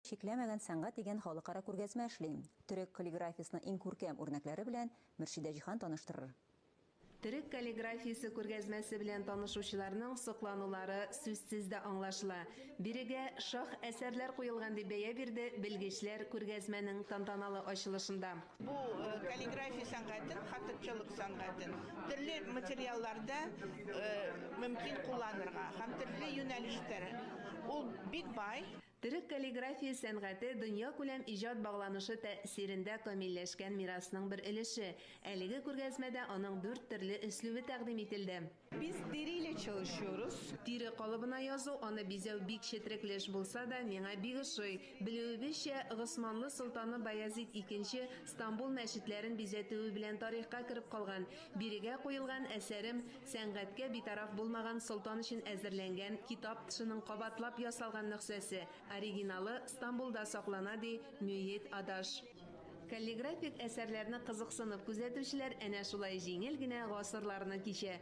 чикләмәгән сәнгать дигән халыкара күргәзмә эшли. Төрек каллиграфиясының иң күркәм үрнәкләре белән Мөршидә Җиһан таныштырыр. Төрек каллиграфиясе күргәзмәсе белән танышучыларның сокланулары сүзсез дә аңлашыла. Бирегә шах әсәрләр куелган дип бәя бирде белгечләр күргәзмәнең тантаналы ачылышында. Бу каллиграфия сәнгатен, хатытчылык сәнгатен төрле материалларда мөмкин кулланырга һәм төрле юнәлештәр. Ул бик бай. Төрек каллиграфия сәнгате дөнья күләм иҗат багланышы тәэсирендә камилләшкән мирасның бер өлеше. Әлеге күргәзмәдә аның 4 төрле өслубы тәкъдим ителде. Biz deriyle çalışıyoruz. Тире калыбына язу, аны бизәү бик четерекле эш булса да, миңа бик ошый. Белүебезчә, Госманлы солтаны Баязит II Стамбул мәчетләрен бизәтүе белән тарихка кереп калган. Бирегә куелган әсәрем сәнгатькә битараф булмаган солтан өчен әзерләнгән китап тышының кабатлап ясалган нөсхәсе. Оригиналы Стамбулда саклана, ди Мүйет Адаш. Каллиграфик әсәрләрне кызыксынып күзәтүчеләр әнә шулай җиңел генә гасырларны кичә.